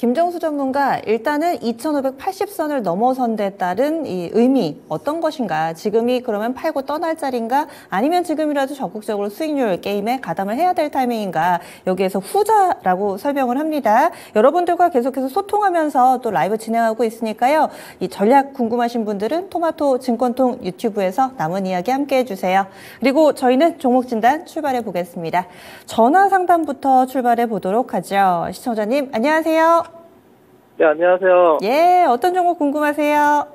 김정수 전문가, 일단은 2,580선을 넘어선 데 따른 이 의미 어떤 것인가? 지금이 그러면 팔고 떠날 자리인가? 아니면 지금이라도 적극적으로 수익률 게임에 가담을 해야 될 타이밍인가? 여기에서 후자라고 설명을 합니다. 여러분들과 계속해서 소통하면서 또 라이브 진행하고 있으니까요. 이 전략 궁금하신 분들은 토마토 증권통 유튜브에서 남은 이야기 함께 해주세요. 그리고 저희는 종목 진단 출발해 보겠습니다. 전화 상담부터 출발해 보도록 하죠. 시청자님, 안녕하세요. 네, 안녕하세요. 예, 어떤 종목 궁금하세요?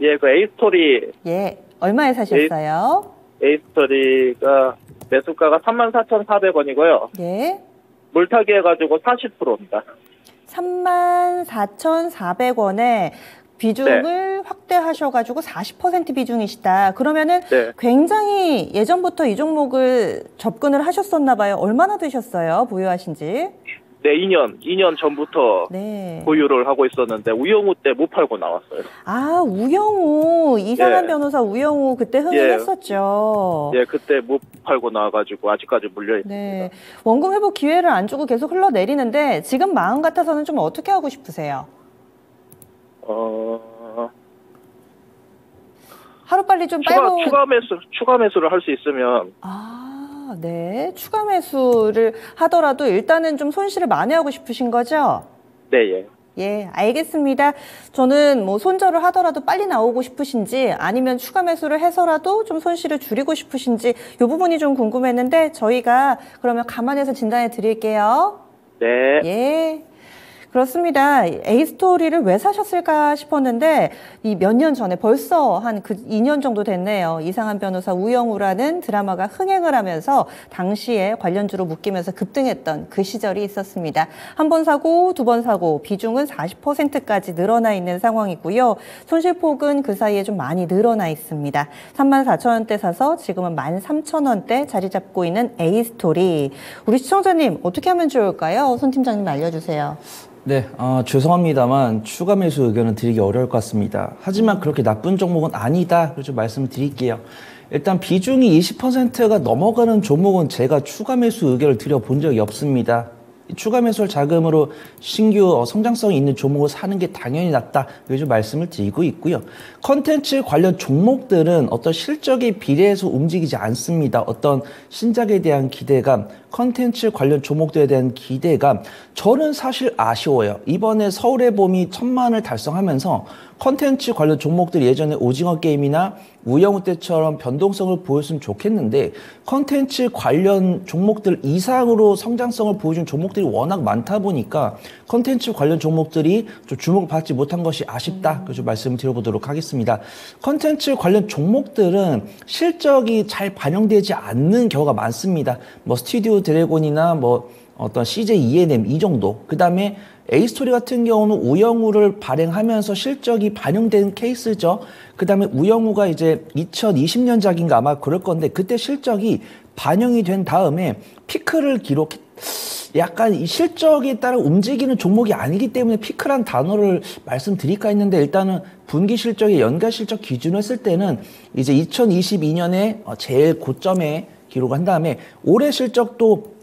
예, 그 에이스토리. 예, 얼마에 사셨어요? 에이스토리가 매수가가 34,400원이고요. 예. 물타기 해가지고 40%입니다. 34,400원에 비중을 확대하셔가지고 40% 비중이시다. 그러면은 굉장히 예전부터 이 종목을 접근을 하셨었나 봐요. 얼마나 되셨어요? 보유하신지? 네, 2년 전부터 보유를 하고 있었는데 우영우 때 못 팔고 나왔어요. 아, 우영우. 이상한 변호사 우영우 그때 흥행했었죠. 예, 그때 못 팔고 나와가지고 아직까지 물려있습니다. 네. 원금 회복 기회를 안 주고 계속 흘러내리는데 지금 마음 같아서는 좀 어떻게 하고 싶으세요? 하루빨리 좀 빨고 추가 매수를 할 수 있으면. 네. 추가 매수를 하더라도 일단은 좀 손실을 만회하고 싶으신 거죠? 네, 예. 예, 알겠습니다. 저는 뭐 손절을 하더라도 빨리 나오고 싶으신지 아니면 추가 매수를 해서라도 좀 손실을 줄이고 싶으신지 이 부분이 좀 궁금했는데 저희가 그러면 감안해서 진단해 드릴게요. 네. 예. 그렇습니다. 에이스토리를 왜 사셨을까 싶었는데 이 몇 년 전에 벌써 한 2년 정도 됐네요. 이상한 변호사 우영우라는 드라마가 흥행을 하면서 당시에 관련주로 묶이면서 급등했던 그 시절이 있었습니다. 한 번 사고 두 번 사고 비중은 40%까지 늘어나 있는 상황이고요. 손실폭은 그 사이에 좀 많이 늘어나 있습니다. 34,000원대 사서 지금은 13,000원대 자리 잡고 있는 에이스토리. 우리 시청자님 어떻게 하면 좋을까요? 손 팀장님 알려주세요. 네, 죄송합니다만 추가 매수 의견은 드리기 어려울 것 같습니다. 하지만 그렇게 나쁜 종목은 아니다. 그래서 말씀을 드릴게요. 일단 비중이 20%가 넘어가는 종목은 제가 추가 매수 의견을 드려본 적이 없습니다. 추가 매수할 자금으로 신규 성장성이 있는 종목을 사는 게 당연히 낫다. 그래서 말씀을 드리고 있고요. 컨텐츠 관련 종목들은 어떤 실적에 비례해서 움직이지 않습니다. 어떤 신작에 대한 기대감, 컨텐츠 관련 종목들에 대한 기대감, 저는 사실 아쉬워요. 이번에 서울의 봄이 1000만을 달성하면서 컨텐츠 관련 종목들이 예전에 오징어 게임이나 우영우 때처럼 변동성을 보였으면 좋겠는데 컨텐츠 관련 종목들 이상으로 성장성을 보여준 종목들이 워낙 많다 보니까 컨텐츠 관련 종목들이 좀 주목을 받지 못한 것이 아쉽다. 그래서 말씀을 드려보도록 하겠습니다. 컨텐츠 관련 종목들은 실적이 잘 반영되지 않는 경우가 많습니다. 뭐 스튜디오 드래곤이나 뭐 어떤 CJ ENM 이 정도. 그 다음에 에이스토리 같은 경우는 우영우를 발행하면서 실적이 반영된 케이스죠. 그 다음에 우영우가 이제 2020년작인가 아마 그럴 건데 그때 실적이 반영이 된 다음에 피크를 약간 이 실적에 따라 움직이는 종목이 아니기 때문에 피크란 단어를 말씀드릴까 했는데 일단은 분기 실적의 연간 실적 기준으로 했을 때는 이제 2022년에 제일 고점에 기록한 다음에 올해 실적도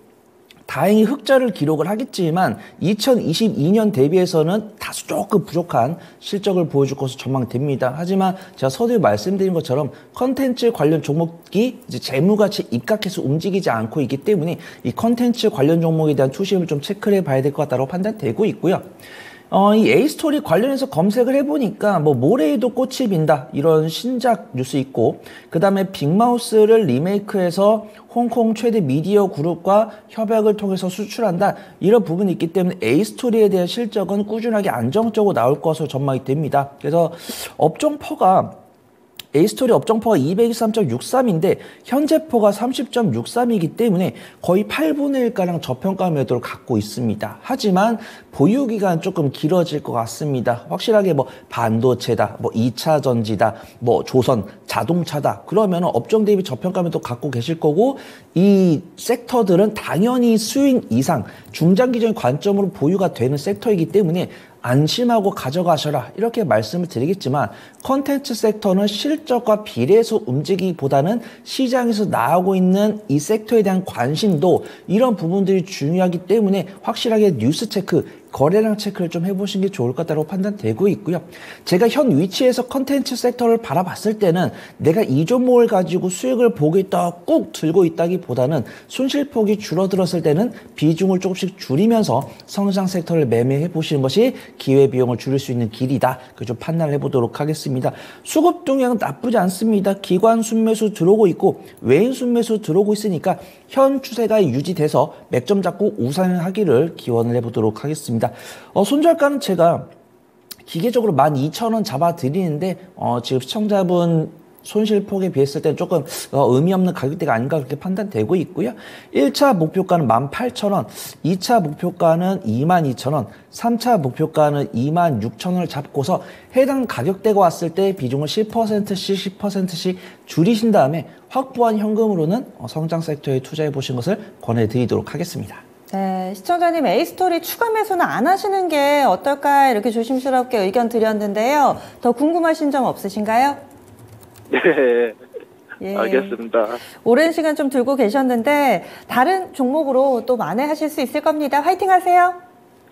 다행히 흑자를 기록을 하겠지만 2022년 대비해서는 다소 조금 부족한 실적을 보여줄 것으로 전망됩니다. 하지만 제가 서두에 말씀드린 것처럼 컨텐츠 관련 종목이 이제 재무같이 입각해서 움직이지 않고 있기 때문에 이 컨텐츠 관련 종목에 대한 투심을 좀 체크를 해봐야 될 것 같다고 판단되고 있고요. 이 에이스토리 관련해서 검색을 해보니까 뭐 모래에도 꽃이 핀다 이런 신작 뉴스 있고 그 다음에 빅마우스를 리메이크해서 홍콩 최대 미디어 그룹과 협약을 통해서 수출한다 이런 부분이 있기 때문에 에이스토리에 대한 실적은 꾸준하게 안정적으로 나올 것으로 전망이 됩니다. 그래서 업종퍼가 에이스토리 업종퍼가 223.63인데 현재퍼가 30.63이기 때문에 거의 8분의 1가량 저평가 매도를 갖고 있습니다. 하지만 보유기간 조금 길어질 것 같습니다. 확실하게 뭐 반도체다, 뭐 2차 전지다, 뭐 조선, 자동차다 그러면 업종 대비 저평가 매도 갖고 계실 거고 이 섹터들은 당연히 수익 이상 중장기적인 관점으로 보유가 되는 섹터이기 때문에 안심하고 가져가셔라 이렇게 말씀을 드리겠지만 컨텐츠 섹터는 실적과 비례해서 움직이기보다는 시장에서 나오고 있는 이 섹터에 대한 관심도 이런 부분들이 중요하기 때문에 확실하게 뉴스 체크 거래량 체크를 좀 해보시는 게 좋을 것 같다고 판단되고 있고요. 제가 현 위치에서 컨텐츠 섹터를 바라봤을 때는 내가 이 종목을 가지고 수익을 보겠다 꾹 들고 있다기보다는 손실폭이 줄어들었을 때는 비중을 조금씩 줄이면서 성장 섹터를 매매해 보시는 것이 기회비용을 줄일 수 있는 길이다. 그 좀 판단을 해보도록 하겠습니다. 수급 동향은 나쁘지 않습니다. 기관 순매수 들어오고 있고 외인 순매수 들어오고 있으니까 현 추세가 유지돼서 맥점 잡고 우상하기를 기원을 해보도록 하겠습니다. 손절가는 제가 기계적으로 12,000원 잡아드리는데 지금 시청자분 손실폭에 비했을 때는 조금 의미 없는 가격대가 아닌가 그렇게 판단되고 있고요. 1차 목표가는 18,000원, 2차 목표가는 22,000원, 3차 목표가는 26,000원을 잡고서 해당 가격대가 왔을 때 비중을 10%씩 10%씩 줄이신 다음에 확보한 현금으로는 성장 섹터에 투자해 보신 것을 권해드리도록 하겠습니다. 네, 시청자님 A스토리 추가 매수는 안 하시는 게 어떨까 이렇게 조심스럽게 의견 드렸는데요. 더 궁금하신 점 없으신가요? 네, 예. 알겠습니다. 오랜 시간 좀 들고 계셨는데 다른 종목으로 또 만회하실 수 있을 겁니다. 화이팅 하세요.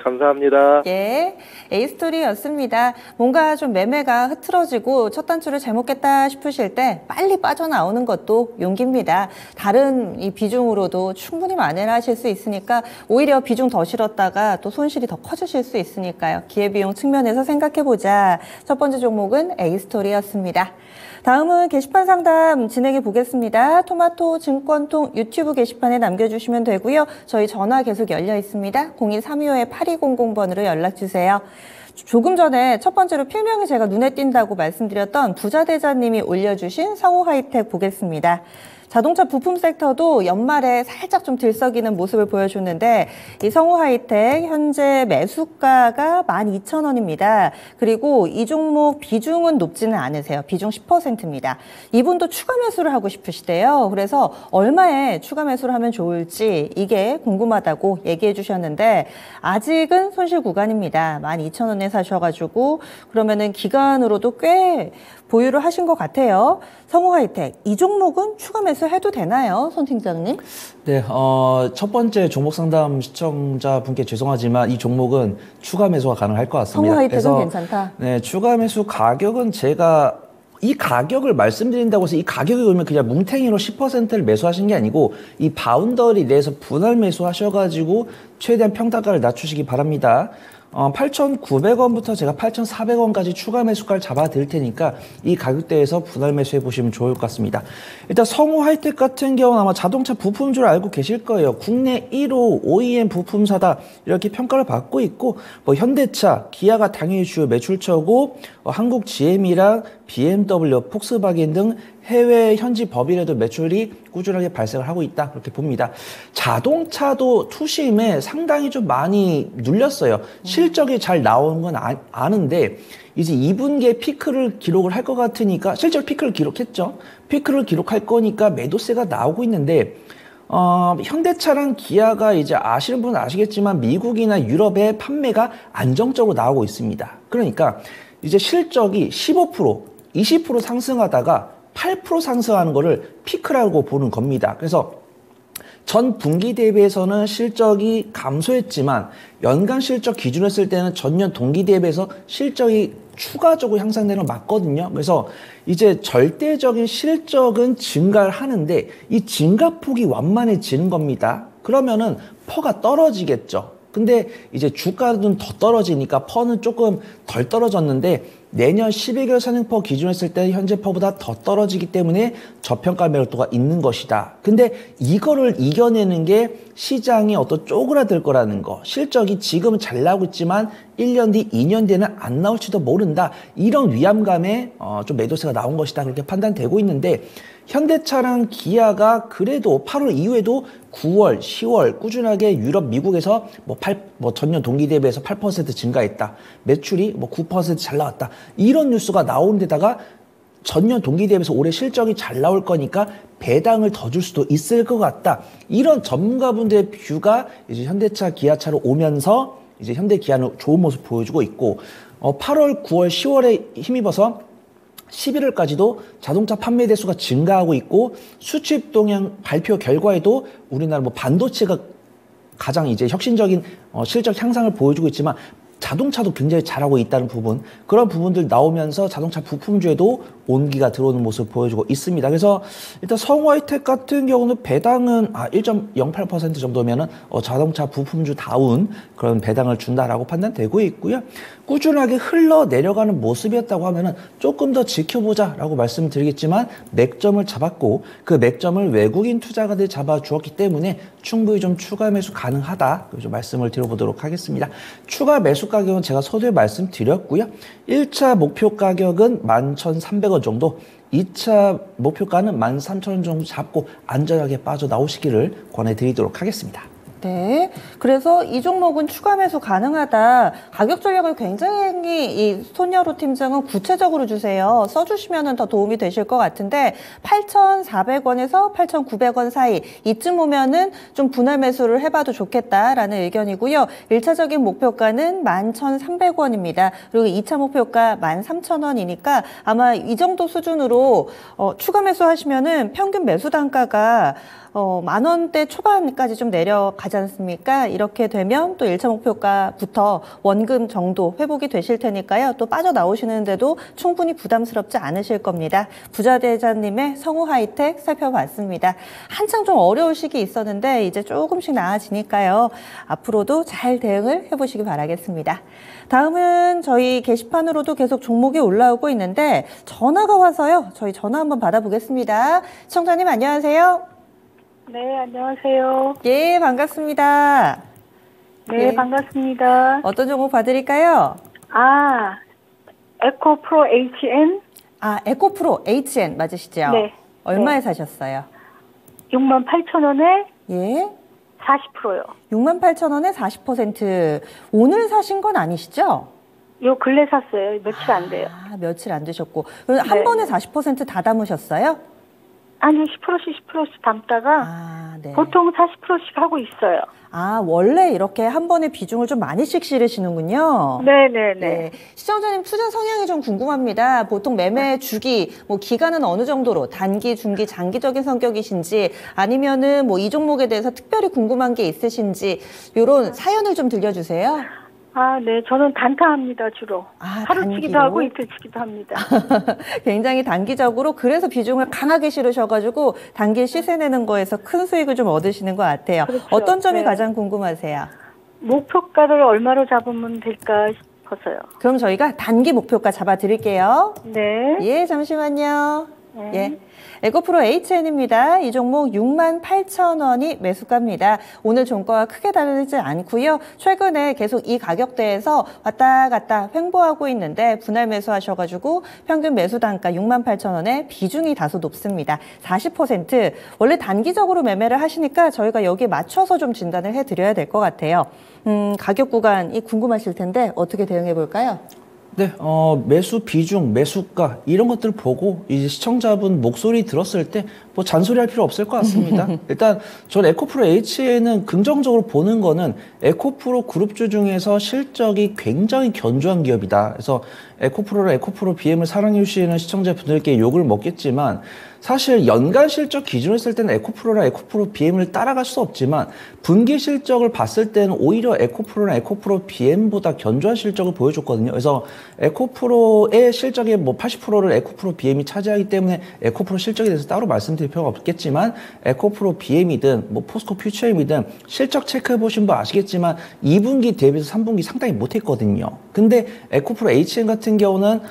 감사합니다. 예, A스토리였습니다. 뭔가 좀 매매가 흐트러지고 첫 단추를 잘못 깼다 싶으실 때 빨리 빠져나오는 것도 용기입니다. 다른 이 비중으로도 충분히 만회를 하실 수 있으니까 오히려 비중 더 실었다가 또 손실이 더 커지실 수 있으니까요. 기회비용 측면에서 생각해보자. 첫 번째 종목은 A스토리였습니다. 다음은 게시판 상담 진행해 보겠습니다. 토마토 증권통 유튜브 게시판에 남겨주시면 되고요. 저희 전화 계속 열려 있습니다. 02-325-8200번으로 연락주세요. 조금 전에 첫 번째로 필명이 제가 눈에 띈다고 말씀드렸던 부자대자님이 올려주신 성우하이텍 보겠습니다. 자동차 부품 섹터도 연말에 살짝 좀 들썩이는 모습을 보여줬는데 이 성우하이텍 현재 매수가가 12,000원입니다. 그리고 이 종목 비중은 높지는 않으세요. 비중 10%입니다. 이분도 추가 매수를 하고 싶으시대요. 그래서 얼마에 추가 매수를 하면 좋을지 이게 궁금하다고 얘기해 주셨는데 아직은 손실 구간입니다. 12,000원에 사셔가지고 그러면은 기간으로도 꽤 보유를 하신 것 같아요. 성우하이텍, 이 종목은 추가 매수해도 되나요? 손 팀장님? 네, 첫 번째 종목 상담 시청자분께 죄송하지만 이 종목은 추가 매수가 가능할 것 같습니다. 성우하이텍은 괜찮다? 네, 추가 매수 가격은 제가 이 가격을 말씀드린다고 해서 이 가격에 오면 그냥 뭉탱이로 10%를 매수하신 게 아니고 이 바운더리 내에서 분할 매수하셔가지고 최대한 평단가를 낮추시기 바랍니다. 8,900원부터 제가 8,400원까지 추가 매수가를 잡아 드릴 테니까 이 가격대에서 분할 매수해 보시면 좋을 것 같습니다. 일단 성우하이텍 같은 경우는 아마 자동차 부품줄 알고 계실 거예요. 국내 1호 OEM 부품사다 이렇게 평가를 받고 있고 뭐 현대차, 기아가 당연히 주요 매출처고 한국 GM이랑 BMW, 폭스바겐 등 해외 현지 법인에도 매출이 꾸준하게 발생을 하고 있다 그렇게 봅니다. 자동차도 투심에 상당히 좀 많이 눌렸어요. 실적이 잘 나오는 건 아는데 이제 2분기에 피크를 기록을 할 것 같으니까 실제로 피크를 기록했죠. 피크를 기록할 거니까 매도세가 나오고 있는데 현대차랑 기아가 이제 아시는 분은 아시겠지만 미국이나 유럽의 판매가 안정적으로 나오고 있습니다. 그러니까 이제 실적이 15%, 20% 상승하다가 8% 상승하는 거를 피크라고 보는 겁니다. 그래서 전 분기 대비해서는 실적이 감소했지만 연간 실적 기준으로 했을 때는 전년 동기 대비해서 실적이 추가적으로 향상되는 건 맞거든요. 그래서 이제 절대적인 실적은 증가를 하는데 이 증가폭이 완만해지는 겁니다. 그러면은 퍼가 떨어지겠죠. 근데 이제 주가는 더 떨어지니까 퍼는 조금 덜 떨어졌는데 내년 12개월 선행퍼 기준으로 했을 때 현재 퍼보다 더 떨어지기 때문에 저평가 매력도가 있는 것이다. 근데 이거를 이겨내는 게 시장이 어떤 쪼그라들 거라는 거. 실적이 지금은 잘 나오고 있지만 1년 뒤, 2년 뒤에는 안 나올지도 모른다. 이런 위암감에 좀 매도세가 나온 것이다. 그렇게 판단되고 있는데 현대차랑 기아가 그래도 8월 이후에도 9월, 10월 꾸준하게 유럽, 미국에서 전년 동기 대비해서 8% 증가했다. 매출이 9% 잘 나왔다. 이런 뉴스가 나오는 데다가 전년 동기 대비해서 올해 실적이 잘 나올 거니까 배당을 더 줄 수도 있을 것 같다. 이런 전문가분들의 뷰가 이제 현대차, 기아차로 오면서 이제 현대 기아는 좋은 모습 보여주고 있고 8월, 9월, 10월에 힘입어서 11월까지도 자동차 판매 대수가 증가하고 있고 수출 동향 발표 결과에도 우리나라 반도체가 가장 이제 혁신적인 실적 향상을 보여주고 있지만 자동차도 굉장히 잘하고 있다는 부분, 그런 부분들 나오면서 자동차 부품주에도 온기가 들어오는 모습을 보여주고 있습니다. 그래서 일단 성우하이텍 같은 경우는 배당은 1.08% 정도면은 자동차 부품주다운 그런 배당을 준다라고 판단되고 있고요. 꾸준하게 흘러 내려가는 모습이었다고 하면은 조금 더 지켜보자라고 말씀드리겠지만 맥점을 잡았고 그 맥점을 외국인 투자가들이 잡아주었기 때문에 충분히 좀 추가 매수 가능하다. 좀 말씀을 드려보도록 하겠습니다. 추가 매수 가격은 제가 서두에 말씀드렸고요. 1차 목표 가격은 11,300원 정도, 2차 목표가는 13,000원 정도 잡고 안전하게 빠져나오시기를 권해드리도록 하겠습니다. 네. 그래서 이 종목은 추가 매수 가능하다. 가격 전략을 굉장히 이 손여로 팀장은 구체적으로 주세요. 써주시면 더 도움이 되실 것 같은데 8,400원에서 8,900원 사이 이쯤 오면은 좀 분할 매수를 해봐도 좋겠다라는 의견이고요. 1차적인 목표가는 11,300원입니다. 그리고 2차 목표가 13,000원이니까 아마 이 정도 수준으로 추가 매수하시면은 평균 매수 단가가 10,000원대 초반까지 좀 내려가지 않습니까? 이렇게 되면 또 1차 목표가부터 원금 정도 회복이 되실 테니까요. 또 빠져나오시는데도 충분히 부담스럽지 않으실 겁니다. 부자대자님의 성우하이텍 살펴봤습니다. 한창 좀 어려울 시기 있었는데 이제 조금씩 나아지니까요. 앞으로도 잘 대응을 해보시기 바라겠습니다. 다음은 저희 게시판으로도 계속 종목이 올라오고 있는데 전화가 와서요. 저희 전화 한번 받아보겠습니다. 시청자님 안녕하세요. 네, 안녕하세요. 예, 반갑습니다. 네, 예. 반갑습니다. 어떤 종목 봐드릴까요? 에코프로 HN? 에코프로 HN 맞으시죠? 네. 얼마에 네. 사셨어요? 68,000원에 예. 40%요. 68,000원에 40%. 오늘 사신 건 아니시죠? 요 근래 샀어요. 며칠 안 돼요. 며칠 안 되셨고. 그럼 한 네. 번에 40% 다 담으셨어요? 아니, 10%씩 담다가 네. 보통 40%씩 하고 있어요. 원래 이렇게 한 번에 비중을 좀 많이씩 실으시는군요. 네네네. 네. 시청자님 투자 성향이 좀 궁금합니다. 보통 매매 주기, 기간은 어느 정도로 단기, 중기, 장기적인 성격이신지 아니면은 이 종목에 대해서 특별히 궁금한 게 있으신지 이런 사연을 좀 들려주세요. 네. 저는 단타합니다, 주로. 하루치기도 하고 이틀치기도 합니다. 굉장히 단기적으로 그래서 비중을 강하게 실으셔가지고 단기 시세 내는 거에서 큰 수익을 좀 얻으시는 것 같아요. 그렇죠. 어떤 점이 네. 가장 궁금하세요? 목표가를 얼마로 잡으면 될까 싶어서요. 그럼 저희가 단기 목표가 잡아드릴게요. 네. 예, 잠시만요. 네. 예. 에코프로 HN입니다. 이 종목 68,000원이 매수가입니다. 오늘 종가와 크게 다르지 않고요. 최근에 계속 이 가격대에서 왔다 갔다 횡보하고 있는데 분할 매수하셔가지고 평균 매수 단가 68,000원에 비중이 다소 높습니다. 40%. 원래 단기적으로 매매를 하시니까 저희가 여기에 맞춰서 좀 진단을 해드려야 될 것 같아요. 가격 구간이 궁금하실 텐데 어떻게 대응해 볼까요? 네, 매수 비중, 매수가 이런 것들 보고 이제 시청자분 목소리 들었을 때 뭐 잔소리할 필요 없을 것 같습니다. 일단 전 에코프로 HN은 긍정적으로 보는 거는 에코프로 그룹주 중에서 실적이 굉장히 견조한 기업이다. 그래서 에코프로랑 에코프로 BM을 사랑해 주시는 시청자분들께 욕을 먹겠지만 사실 연간 실적 기준으로 했을 때는 에코프로랑 에코프로 BM을 따라갈 수 없지만 분기 실적을 봤을 때는 오히려 에코프로랑 에코프로 BM보다 견조한 실적을 보여줬거든요. 그래서 에코프로의 실적의 80%를 에코프로 BM이 차지하기 때문에 에코프로 실적에 대해서 따로 말씀드릴 필요가 없겠지만 에코프로 BM이든 포스코 퓨처엠이든 실적 체크해 보신 분 아시겠지만 2분기 대비해서 3분기 상당히 못했거든요. 근데 에코프로 HN 같은 경우는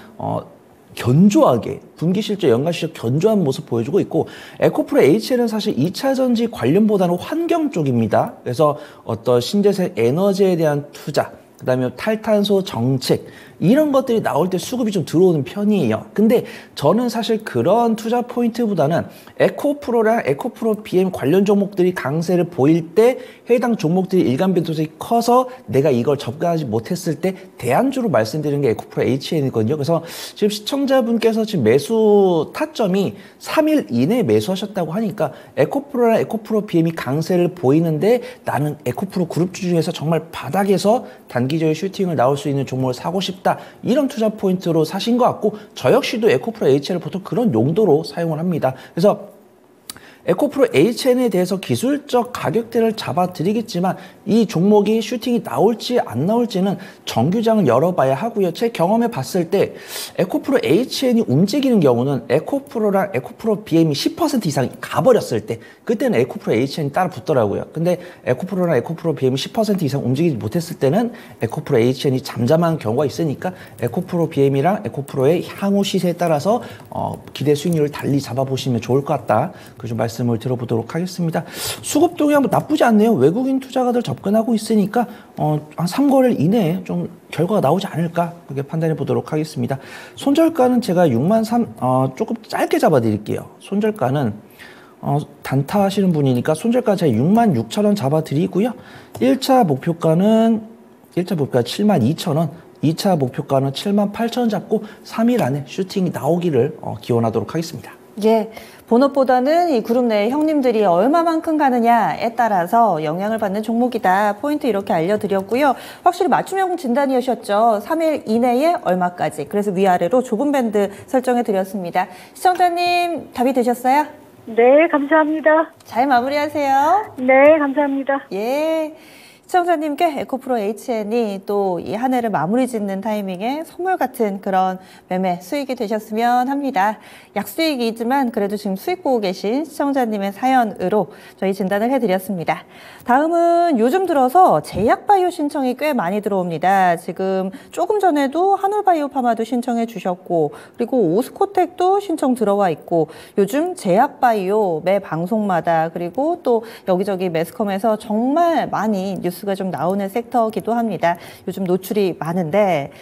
견조하게 분기 실적, 연간 실적 견조한 모습 보여주고 있고 에코프로 HL은 사실 2차 전지 관련보다는 환경 쪽입니다. 그래서 어떤 신재생 에너지에 대한 투자, 그다음에 탈탄소 정책 이런 것들이 나올 때 수급이 좀 들어오는 편이에요. 근데 저는 사실 그런 투자 포인트보다는 에코프로랑 에코프로 BM 관련 종목들이 강세를 보일 때 해당 종목들이 일간 변동성이 커서 내가 이걸 접근하지 못했을 때 대안주로 말씀드리는 게 에코프로 HN이거든요. 그래서 지금 시청자분께서 지금 매수 타점이 3일 이내에 매수하셨다고 하니까 에코프로랑 에코프로 BM이 강세를 보이는데 나는 에코프로 그룹주 중에서 정말 바닥에서 단기적인 슈팅을 나올 수 있는 종목을 사고 싶다. 이런 투자 포인트로 사신 것 같고 저 역시도 에코프로 HL을 보통 그런 용도로 사용을 합니다. 그래서 에코프로 HN에 대해서 기술적 가격대를 잡아드리겠지만 이 종목이 슈팅이 나올지 안 나올지는 정규장을 열어봐야 하고요. 제 경험에 봤을 때 에코프로 HN이 움직이는 경우는 에코프로랑 에코프로 BM이 10% 이상 가버렸을 때 그때는 에코프로 HN이 따라 붙더라고요. 근데 에코프로랑 에코프로 BM이 10% 이상 움직이지 못했을 때는 에코프로 HN이 잠잠한 경우가 있으니까 에코프로 BM이랑 에코프로의 향후 시세에 따라서 기대 수익률을 달리 잡아보시면 좋을 것 같다. 그 좀 말씀을 들어보도록 하겠습니다. 수급 동향 나쁘지 않네요. 외국인 투자가들 접근하고 있으니까 한 3거래일 이내에 좀 결과가 나오지 않을까 그렇게 판단해 보도록 하겠습니다. 손절가는 제가 63,000 조금 짧게 잡아드릴게요. 손절가는 단타 하시는 분이니까 손절가 제가 66,000원 잡아드리고요. 1차 목표가는 72,000원, 2차 목표가는 78,000원 잡고 3일 안에 슈팅이 나오기를 기원하도록 하겠습니다. 예, 본업보다는 이 그룹 내 형님들이 얼마만큼 가느냐에 따라서 영향을 받는 종목이다. 포인트 이렇게 알려드렸고요. 확실히 맞춤형 진단이셨죠. 3일 이내에 얼마까지. 그래서 위아래로 좁은 밴드 설정해드렸습니다. 시청자님 답이 되셨어요? 네, 감사합니다. 잘 마무리하세요. 네, 감사합니다. 예. 시청자님께 에코프로 HN이 또 이 한 해를 마무리 짓는 타이밍에 선물 같은 그런 매매 수익이 되셨으면 합니다. 약수익이지만 그래도 지금 수익 보고 계신 시청자님의 사연으로 저희 진단을 해드렸습니다. 다음은 요즘 들어서 제약바이오 신청이 꽤 많이 들어옵니다. 지금 조금 전에도 한올바이오파마도 신청해 주셨고 그리고 오스코텍도 신청 들어와 있고 요즘 제약바이오 매 방송마다 그리고 또 여기저기 매스컴에서 정말 많이 뉴스가 좀 나오는 섹터이기도 합니다. 요즘 노출이 많은데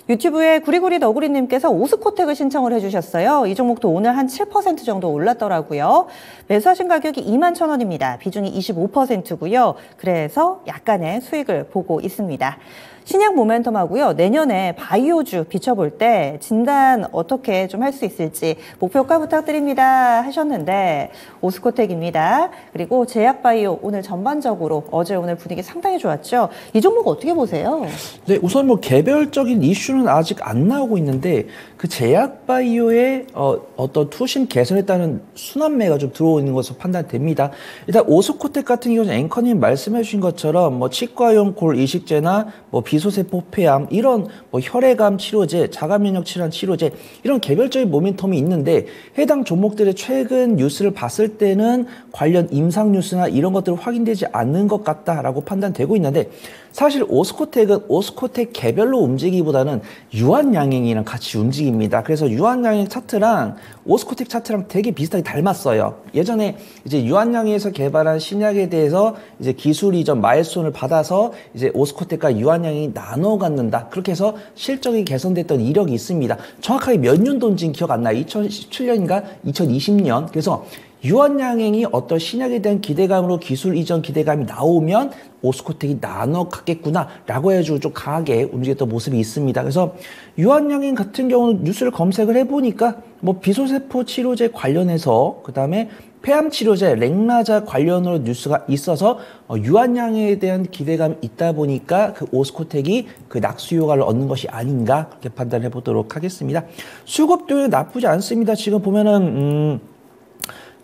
유튜브에 구리구리 너구리님께서 오스코텍을 신청을 해주셨어요. 이 종목도 오늘 한 7% 정도 올랐더라고요. 매수하신 가격이 21,000원입니다. 비중이 25%고요. 그래서 약간의 수익을 보고 있습니다. 신약 모멘텀하고요. 내년에 바이오주 비춰볼 때 진단 어떻게 좀 할 수 있을지 목표가 부탁드립니다 하셨는데 오스코텍입니다. 그리고 제약바이오 오늘 전반적으로 어제 오늘 분위기 상당히 좋았죠. 이 종목 어떻게 보세요? 네, 우선 뭐 개별적인 이슈는 아직 안 나오고 있는데 그 제약바이오의 어떤 투심 개선에 따른 순환매가 좀 들어오는 것으로 판단됩니다. 일단 오스코텍 같은 경우는 앵커님 말씀해 주신 것처럼 뭐 치과용 골 이식제나 뭐 비소세포 폐암 이런 뭐 혈액암 치료제, 자가면역 질환 치료제 이런 개별적인 모멘텀이 있는데 해당 종목들의 최근 뉴스를 봤을 때는 관련 임상 뉴스나 이런 것들은 확인되지 않는 것 같다라고 판단되고 있는데 사실 오스코텍은 오스코텍 개별로 움직이기보다는 유한양행이랑 같이 움직입니다. 그래서 유한양행 차트랑 오스코텍 차트랑 되게 비슷하게 닮았어요. 예전에 이제 유한양행에서 개발한 신약에 대해서 이제 기술 이전 마일스톤을 받아서 이제 오스코텍과 유한양행이 나눠 갖는다. 그렇게 해서 실적이 개선됐던 이력이 있습니다. 정확하게 몇 년도인지는 기억 안 나요. 2017년인가 2020년. 그래서 유한양행이 어떤 신약에 대한 기대감으로 기술 이전 기대감이 나오면 오스코텍이 나눠 갖겠구나 라고 해가지고 좀 강하게 움직였던 모습이 있습니다. 그래서 유한양행 같은 경우는 뉴스를 검색을 해보니까 뭐 비소세포 치료제 관련해서 그 다음에 폐암 치료제 렉나자 관련으로 뉴스가 있어서 유한양행에 대한 기대감이 있다 보니까 그 오스코텍이 그 낙수 효과를 얻는 것이 아닌가 그렇게 판단해 보도록 하겠습니다. 수급도 나쁘지 않습니다. 지금 보면은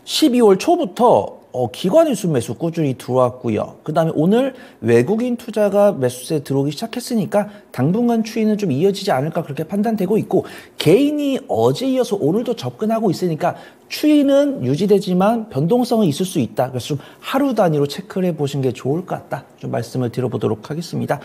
12월 초부터 기관의 순매수 꾸준히 들어왔고요. 그 다음에 오늘 외국인 투자가 매수세에 들어오기 시작했으니까 당분간 추이는 좀 이어지지 않을까 그렇게 판단되고 있고 개인이 어제 이어서 오늘도 접근하고 있으니까 추이는 유지되지만 변동성은 있을 수 있다. 그래서 좀 하루 단위로 체크를 해보시는 게 좋을 것 같다. 좀 말씀을 드려보도록 하겠습니다.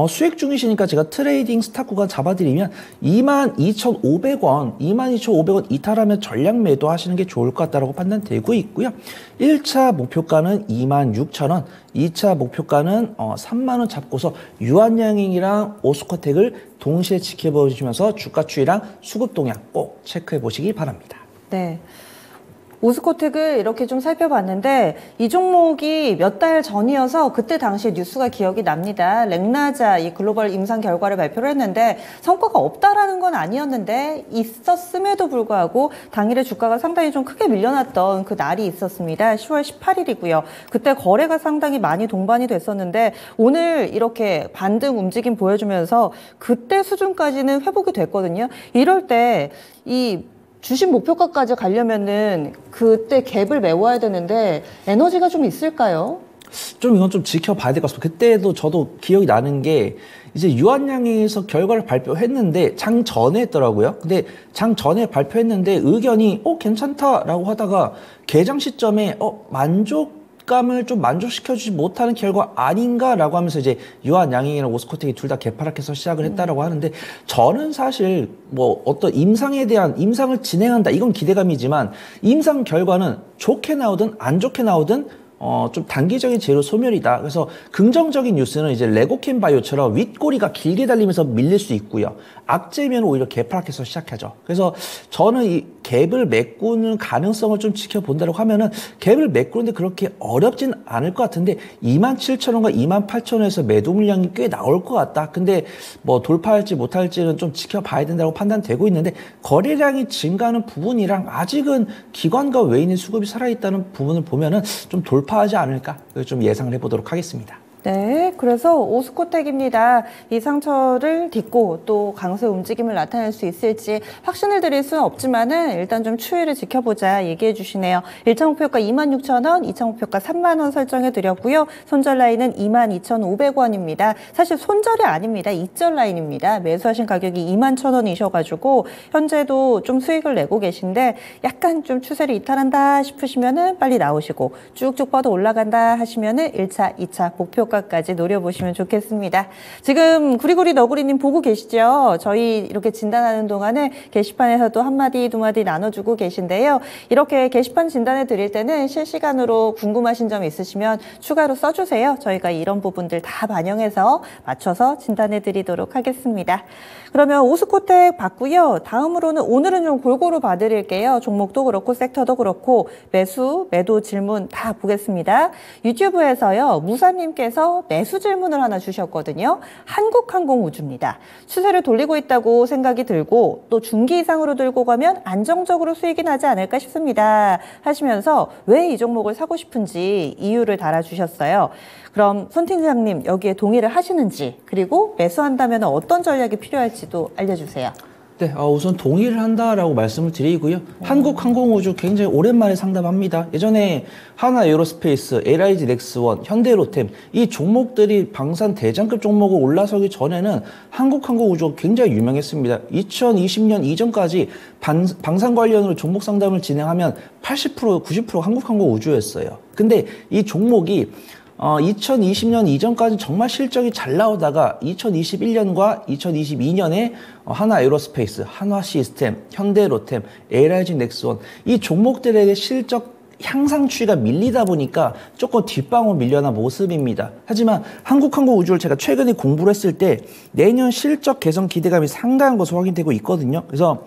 수익 중이시니까 제가 트레이딩 스탑 구간 잡아드리면 22,500원, 22,500원 이탈하면 전략 매도하시는 게 좋을 것 같다고 판단되고 있고요. 1차 목표가는 26,000원, 2차 목표가는 3만원 잡고서 유한양행이랑 오스코텍을 동시에 지켜보시면서 주가 추이랑 수급 동향 꼭 체크해 보시기 바랍니다. 네. 오스코텍을 이렇게 좀 살펴봤는데 이 종목이 몇 달 전이어서 그때 당시 뉴스가 기억이 납니다. 렉나자 이 글로벌 임상 결과를 발표를 했는데 성과가 없다라는 건 아니었는데 있었음에도 불구하고 당일에 주가가 상당히 좀 크게 밀려났던 그 날이 있었습니다. 10월 18일이고요. 그때 거래가 상당히 많이 동반이 됐었는데 오늘 이렇게 반등 움직임 보여주면서 그때 수준까지는 회복이 됐거든요. 이럴 때 이 주식 목표가까지 가려면은 그때 갭을 메워야 되는데 에너지가 좀 있을까요? 좀 이건 좀 지켜봐야 될 것 같습니다. 그때도 저도 기억이 나는 게 이제 유한양에서 결과를 발표했는데 장 전에 했더라고요. 근데 장 전에 발표했는데 의견이 괜찮다라고 하다가 개장 시점에 만족감을 좀 만족시켜주지 못하는 결과 아닌가라고 하면서 이제 유한양행이랑 오스코텍이 둘 다 개파락해서 시작을 했다라고 하는데 저는 사실 뭐 어떤 임상에 대한 임상을 진행한다 이건 기대감이지만 임상 결과는 좋게 나오든 안 좋게 나오든 좀 단기적인 재료 소멸이다. 그래서 긍정적인 뉴스는 이제 레고캠 바이오처럼 윗꼬리가 길게 달리면서 밀릴 수 있고요. 악재면 오히려 개파락해서 시작하죠. 그래서 저는 이 갭을 메꾸는 가능성을 좀 지켜본다고 하면은 갭을 메꾸는데 그렇게 어렵진 않을 것 같은데 27,000원과 28,000원에서 매도 물량이 꽤 나올 것 같다. 근데 뭐 돌파할지 못할지는 좀 지켜봐야 된다고 판단되고 있는데 거래량이 증가하는 부분이랑 아직은 기관과 외인의 수급이 살아있다는 부분을 보면은 좀 돌파하지 않을까 좀 예상을 해보도록 하겠습니다. 네, 그래서 오스코텍입니다. 이 상처를 딛고 또 강세 움직임을 나타낼 수 있을지 확신을 드릴 수는 없지만은 일단 좀 추이를 지켜보자 얘기해 주시네요. 1차 목표가 26,000원, 2차 목표가 3만 원 설정해 드렸고요. 손절 라인은 22,500원입니다. 사실 손절이 아닙니다. 이절 라인입니다. 매수하신 가격이 21,000원이셔가지고 현재도 좀 수익을 내고 계신데 약간 좀 추세를 이탈한다 싶으시면은 빨리 나오시고 쭉쭉 뻗어 올라간다 하시면은 1차, 2차 목표 까지 노려보시면 좋겠습니다. 지금 구리구리 너구리님 보고 계시죠? 저희 이렇게 진단하는 동안에 게시판에서도 한마디 두마디 나눠주고 계신데요. 이렇게 게시판 진단해 드릴 때는 실시간으로 궁금하신 점 있으시면 추가로 써주세요. 저희가 이런 부분들 다 반영해서 맞춰서 진단해 드리도록 하겠습니다. 그러면 오스코텍 봤고요. 다음으로는 오늘은 좀 골고루 봐드릴게요. 종목도 그렇고 섹터도 그렇고 매수, 매도 질문 다 보겠습니다. 유튜브에서요. 무사님께서 매수 질문을 하나 주셨거든요. 한국항공우주입니다. 추세를 돌리고 있다고 생각이 들고 또 중기 이상으로 들고 가면 안정적으로 수익이 나지 않을까 싶습니다. 하시면서 왜 이 종목을 사고 싶은지 이유를 달아주셨어요. 그럼 손 팀장님 여기에 동의를 하시는지 그리고 매수한다면 어떤 전략이 필요할지도 알려주세요. 네, 우선 동의를 한다라고 말씀을 드리고요. 한국항공우주 굉장히 오랜만에 상담합니다. 예전에 하나에어로스페이스, LIG 넥스원, 현대로템 이 종목들이 방산 대장급 종목으로 올라서기 전에는 한국항공우주가 굉장히 유명했습니다. 2020년 이전까지 방산 관련으로 종목 상담을 진행하면 80%, 90% 한국항공우주였어요. 근데 이 종목이 2020년 이전까지 정말 실적이 잘 나오다가 2021년과 2022년에 하나에어로스페이스, 한화시스템, 현대로템, LIG 넥스원 이 종목들에게 실적 향상 추이가 밀리다 보니까 조금 뒷방으로 밀려난 모습입니다. 하지만 한국항공우주를 제가 최근에 공부를 했을 때 내년 실적 개선 기대감이 상당한 것으로 확인되고 있거든요. 그래서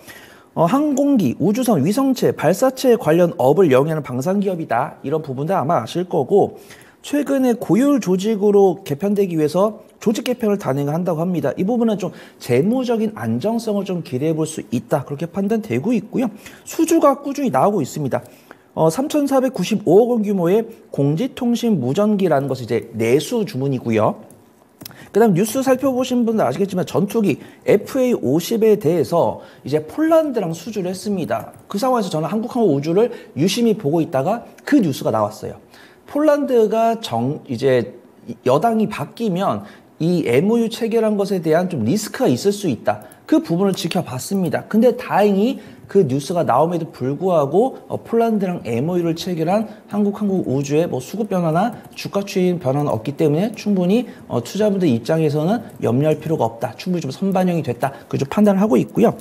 항공기, 우주선, 위성체, 발사체 관련 업을 영위하는 방산기업이다. 이런 부분도 아마 아실 거고 최근에 고율 조직으로 개편되기 위해서 조직 개편을 단행한다고 합니다. 이 부분은 좀 재무적인 안정성을 좀 기대해 볼 수 있다. 그렇게 판단되고 있고요. 수주가 꾸준히 나오고 있습니다. 3,495억 원 규모의 공지통신 무전기라는 것이 이제 내수 주문이고요. 그 다음 뉴스 살펴보신 분들 아시겠지만 전투기 FA-50에 대해서 이제 폴란드랑 수주를 했습니다. 그 상황에서 저는 한국항공우주를 유심히 보고 있다가 그 뉴스가 나왔어요. 폴란드가 이제 여당이 바뀌면 이 MOU 체결한 것에 대한 좀 리스크가 있을 수 있다. 그 부분을 지켜봤습니다. 근데 다행히 그 뉴스가 나옴에도 불구하고 폴란드랑 MOU를 체결한 한국항공우주의 뭐 수급 변화나 주가 추이 변화는 없기 때문에 충분히 투자분들 입장에서는 염려할 필요가 없다. 충분히 좀 선반영이 됐다. 그좀 판단을 하고 있고요.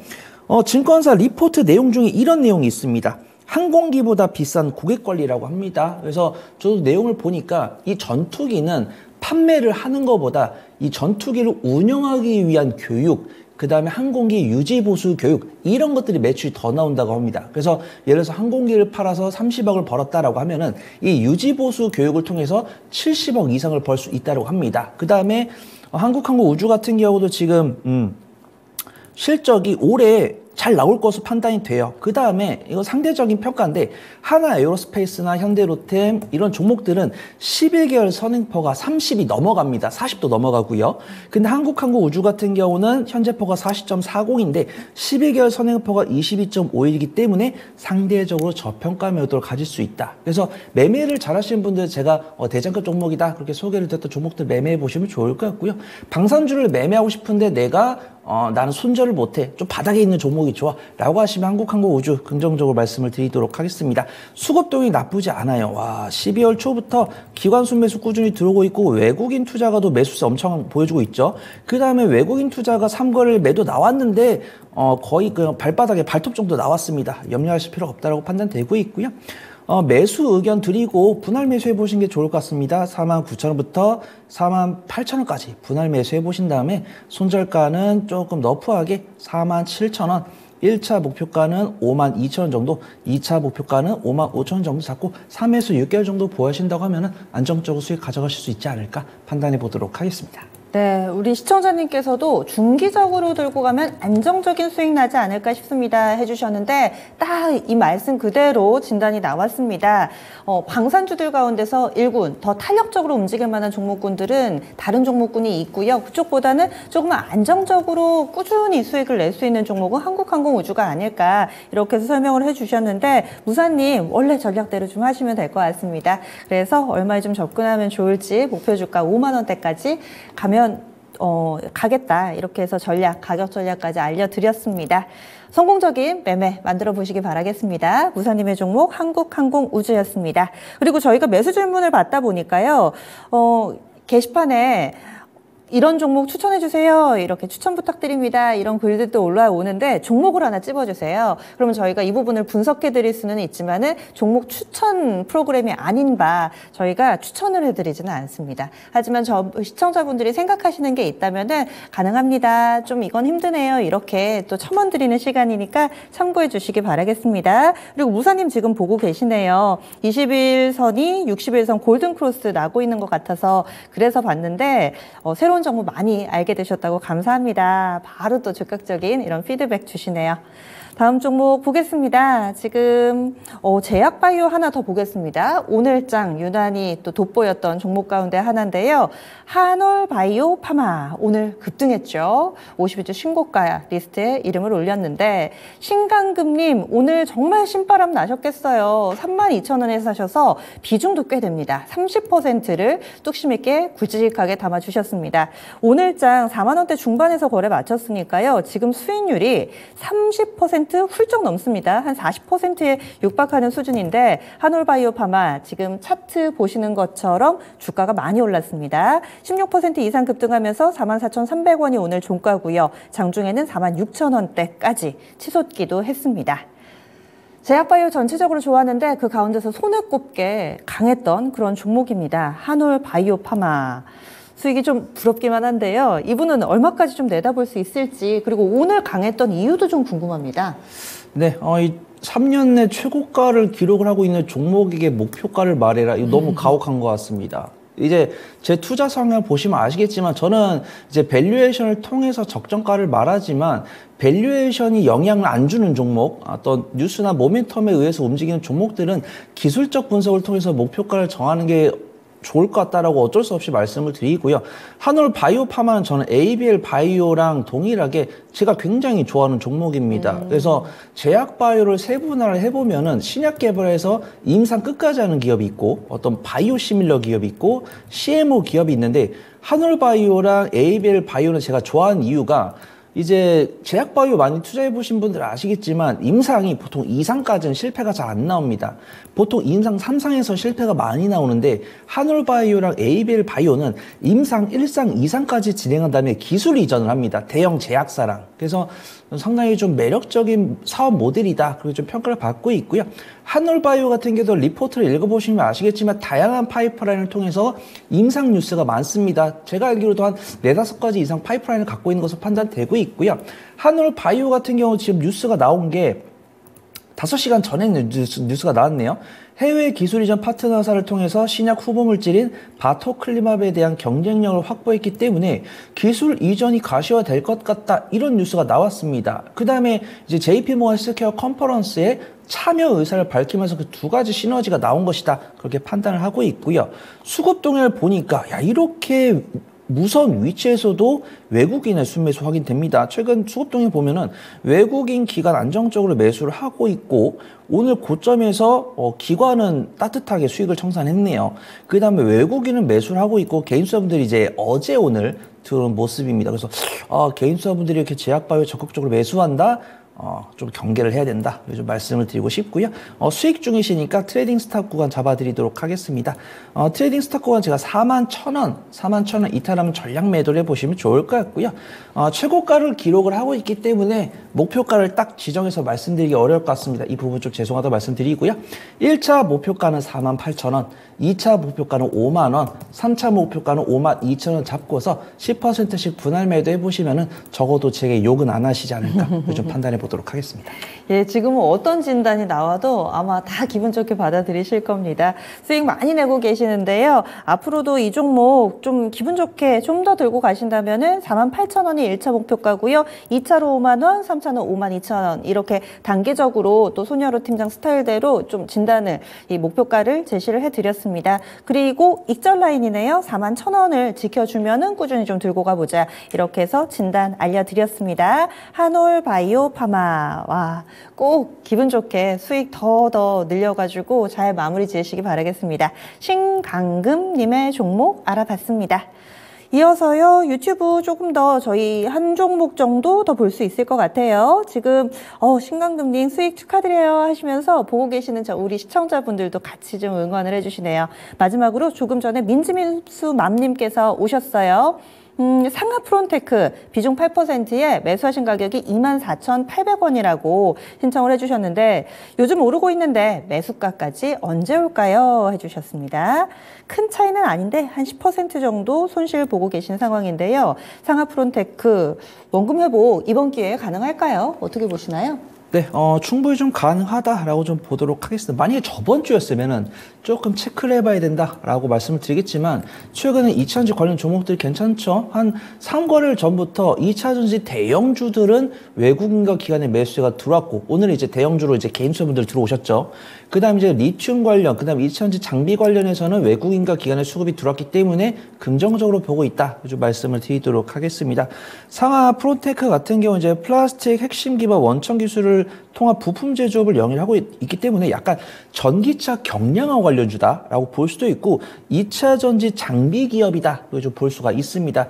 증권사 리포트 내용 중에 이런 내용이 있습니다. 항공기보다 비싼 고객관리라고 합니다. 그래서 저도 내용을 보니까 이 전투기는 판매를 하는 것보다 이 전투기를 운영하기 위한 교육, 그 다음에 항공기 유지보수 교육 이런 것들이 매출이 더 나온다고 합니다. 그래서 예를 들어서 항공기를 팔아서 30억을 벌었다라고 하면은 이 유지보수 교육을 통해서 70억 이상을 벌 수 있다고 합니다. 그 다음에 한국항공우주 같은 경우도 지금 실적이 올해 잘 나올 것으로 판단이 돼요. 그 다음에 이거 상대적인 평가인데 하나 에어로스페이스나 현대로템 이런 종목들은 11개월 선행퍼가 30이 넘어갑니다. 40도 넘어가고요. 근데 한국항공우주 같은 경우는 현재퍼가 40.40인데 11개월 선행퍼가 22.51이기 때문에 상대적으로 저평가 매도를 가질 수 있다. 그래서 매매를 잘 하시는 분들 제가 대장급 종목이다 그렇게 소개를 드렸던 종목들 매매해 보시면 좋을 것 같고요. 방산주를 매매하고 싶은데 내가 나는 손절을 못해. 좀 바닥에 있는 종목이 좋아. 라고 하시면 한국항공우주 긍정적으로 말씀을 드리도록 하겠습니다. 수급동이 나쁘지 않아요. 와, 12월 초부터 기관 순매수 꾸준히 들어오고 있고 외국인 투자가도 매수세 엄청 보여주고 있죠. 그 다음에 외국인 투자가 3거래일 매도 나왔는데 거의 그 발바닥에 발톱 정도 나왔습니다. 염려하실 필요가 없다라고 판단되고 있고요. 매수 의견 드리고 분할 매수해 보신 게 좋을 것 같습니다. 49,000원부터 48,000원까지 분할 매수해 보신 다음에 손절가는 조금 너프하게 47,000원, 1차 목표가는 52,000원 정도, 2차 목표가는 55,000원 정도 잡고 3에서 6개월 정도 보유하신다고 하면 안정적으로 수익 가져가실 수 있지 않을까 판단해 보도록 하겠습니다. 네, 우리 시청자님께서도 중기적으로 들고 가면 안정적인 수익 나지 않을까 싶습니다 해주셨는데 딱 이 말씀 그대로 진단이 나왔습니다. 방산주들 가운데서 1군 더 탄력적으로 움직일 만한 종목군들은 다른 종목군이 있고요. 그쪽보다는 조금 안정적으로 꾸준히 수익을 낼 수 있는 종목은 한국항공우주가 아닐까 이렇게 해서 설명을 해주셨는데 무사님 원래 전략대로 좀 하시면 될 것 같습니다. 그래서 얼마에 좀 접근하면 좋을지 목표주가 5만 원대까지 가면 가겠다 이렇게 해서 가격 전략까지 알려드렸습니다. 성공적인 매매 만들어 보시기 바라겠습니다. 무사님의 종목 한국항공우주였습니다. 그리고 저희가 매수 질문을 받다 보니까요. 게시판에 이런 종목 추천해주세요. 이렇게 추천 부탁드립니다. 이런 글들도 올라오는데 종목을 하나 찝어주세요. 그러면 저희가 이 부분을 분석해드릴 수는 있지만은 종목 추천 프로그램이 아닌 바 저희가 추천을 해드리지는 않습니다. 하지만 시청자분들이 생각하시는 게 있다면은 가능합니다. 좀 이건 힘드네요. 이렇게 또 첨언 드리는 시간이니까 참고해 주시기 바라겠습니다. 그리고 무사님 지금 보고 계시네요. 21선이 61선 골든크로스 나고 있는 것 같아서 그래서 봤는데 새로운 정보 많이 알게 되셨다고 감사합니다. 바로 또 즉각적인 이런 피드백 주시네요. 다음 종목 보겠습니다. 지금 제약바이오 하나 더 보겠습니다. 오늘장 유난히 또 돋보였던 종목 가운데 하나인데요. 한올바이오 파마 오늘 급등했죠. 52주 신고가 리스트에 이름을 올렸는데 신강금님 오늘 정말 신바람 나셨겠어요. 32,000원에 사셔서 비중도 꽤 됩니다. 30%를 뚝심 있게 굵직하게 담아주셨습니다. 오늘장 4만 원대 중반에서 거래 마쳤으니까요. 지금 수익률이 30% 훌쩍 넘습니다. 한 40%에 육박하는 수준인데 한올바이오 파마 지금 차트 보시는 것처럼 주가가 많이 올랐습니다. 16% 이상 급등하면서 44,300원이 오늘 종가고요. 장중에는 46,000원대까지 치솟기도 했습니다. 제약바이오 전체적으로 좋았는데 그 가운데서 손을 꼽게 강했던 그런 종목입니다. 한올바이오 파마. 수익이 좀 부럽기만 한데요. 이분은 얼마까지 좀 내다볼 수 있을지 그리고 오늘 강했던 이유도 좀 궁금합니다. 네, 이 3년 내 최고가를 기록을 하고 있는 종목에게 목표가를 말해라. 이거 너무 가혹한 것 같습니다. 이제 제 투자 성향 보시면 아시겠지만 저는 이제 밸류에이션을 통해서 적정가를 말하지만 밸류에이션이 영향을 안 주는 종목, 어떤 뉴스나 모멘텀에 의해서 움직이는 종목들은 기술적 분석을 통해서 목표가를 정하는 게 좋을 것 같다라고 어쩔 수 없이 말씀을 드리고요. 한올바이오 파마는 저는 ABL 바이오랑 동일하게 제가 굉장히 좋아하는 종목입니다. 그래서 제약바이오를 세분화를 해보면은 신약 개발에서 임상 끝까지 하는 기업이 있고 어떤 바이오 시밀러 기업이 있고 CMO 기업이 있는데 한올바이오랑 ABL 바이오는 제가 좋아하는 이유가 이제 제약바이오 많이 투자해보신 분들 아시겠지만 임상이 보통 2상까지는 실패가 잘 안 나옵니다. 보통 임상 3상에서 실패가 많이 나오는데 한올바이오랑 ABL 바이오는 임상 1상, 2상까지 진행한 다음에 기술 이전을 합니다. 대형 제약사랑. 그래서 상당히 좀 매력적인 사업 모델이다. 그리고 좀 평가를 받고 있고요. 한올바이오 같은 경우도 리포트를 읽어보시면 아시겠지만 다양한 파이프라인을 통해서 임상 뉴스가 많습니다. 제가 알기로도 한 4-5가지 이상 파이프라인을 갖고 있는 것으로 판단되고 있고요. 한올바이오 같은 경우 지금 뉴스가 나온 게 5시간 전에 뉴스가 나왔네요. 해외 기술 이전 파트너사를 통해서 신약 후보물질인 바토클리맙에 대한 경쟁력을 확보했기 때문에 기술 이전이 가시화될 것 같다. 이런 뉴스가 나왔습니다. 그 다음에 이제 JP모건 헬스케어 컨퍼런스에 참여 의사를 밝히면서 그 두 가지 시너지가 나온 것이다. 그렇게 판단을 하고 있고요. 수급 동향을 보니까 야, 이렇게 무선 위치에서도 외국인의 순매수 확인됩니다. 최근 수급 동향 보면은 외국인 기관 안정적으로 매수를 하고 있고 오늘 고점에서 기관은 따뜻하게 수익을 청산했네요. 그 다음에 외국인은 매수를 하고 있고 개인 수자분들이 이제 어제 오늘 들어온 모습입니다. 그래서 개인 수자분들이 이렇게 제약바이오 적극적으로 매수한다. 좀 경계를 해야 된다. 좀 말씀을 드리고 싶고요. 수익 중이시니까 트레이딩 스탑 구간 잡아드리도록 하겠습니다. 트레이딩 스탑 구간 제가 41,000원 이탈하면 전략 매도를 해보시면 좋을 것 같고요. 최고가를 기록을 하고 있기 때문에 목표가를 딱 지정해서 말씀드리기 어려울 것 같습니다. 이 부분 좀 죄송하다고 말씀드리고요. 1차 목표가는 48,000원, 2차 목표가는 5만원, 3차 목표가는 52,000원 잡고서 10%씩 분할 매도 해보시면은 적어도 제게 욕은 안 하시지 않을까 좀 판단해 보도록 하겠습니다. 예, 지금은 어떤 진단이 나와도 아마 다 기분 좋게 받아들이실 겁니다. 수익 많이 내고 계시는데요. 앞으로도 이 종목 좀 기분 좋게 좀 더 들고 가신다면은 48,000원이 1차 목표가고요. 2차로 5만원, 3차는 52,000원 이렇게 단계적으로 또 손여로 팀장 스타일대로 좀 진단을 이 목표가를 제시를 해드렸습니다. 그리고 익절 라인이네요. 41,000원을 지켜주면은 꾸준히 좀 들고 가보자. 이렇게 해서 진단 알려드렸습니다. 한올 바이오 파마. 와, 꼭 기분 좋게 수익 더 늘려가지고 잘 마무리 지으시기 바라겠습니다. 신강금님의 종목 알아봤습니다. 이어서요, 유튜브 조금 더 저희 한 종목 정도 더 볼 수 있을 것 같아요. 지금, 신강금님 수익 축하드려요 하시면서 보고 계시는 우리 시청자분들도 같이 좀 응원을 해주시네요. 마지막으로 조금 전에 민지민수 맘님께서 오셨어요. 상하 프론테크 비중 8%에 매수하신 가격이 24,800원이라고 신청을 해주셨는데 요즘 오르고 있는데 매수가까지 언제 올까요? 해주셨습니다. 큰 차이는 아닌데 한 10% 정도 손실 보고 계신 상황인데요. 상하 프론테크 원금 회복 이번 기회에 가능할까요? 어떻게 보시나요? 네, 충분히 좀 가능하다라고 좀 보도록 하겠습니다. 만약에 저번 주였으면은 조금 체크를 해봐야 된다라고 말씀을 드리겠지만 최근에 2차전지 관련 종목들이 괜찮죠. 한 3거래일 전부터 2차전지 대형주들은 외국인과 기관의 매수가 들어왔고 오늘 이제 대형주로 이제 개인 수요분들 들어오셨죠. 그 다음에 이제 리튬 관련, 그 다음에 2차전지 장비 관련해서는 외국인과 기관의 수급이 들어왔기 때문에 긍정적으로 보고 있다. 좀 말씀을 드리도록 하겠습니다. 상하 프론테크 같은 경우 이제 플라스틱 핵심 기반 원천 기술을 통합 부품 제조업을 영위하고 있기 때문에 약간 전기차 경량화 관련주다라고 볼 수도 있고 2차 전지 장비 기업이다 좀 볼 수가 있습니다.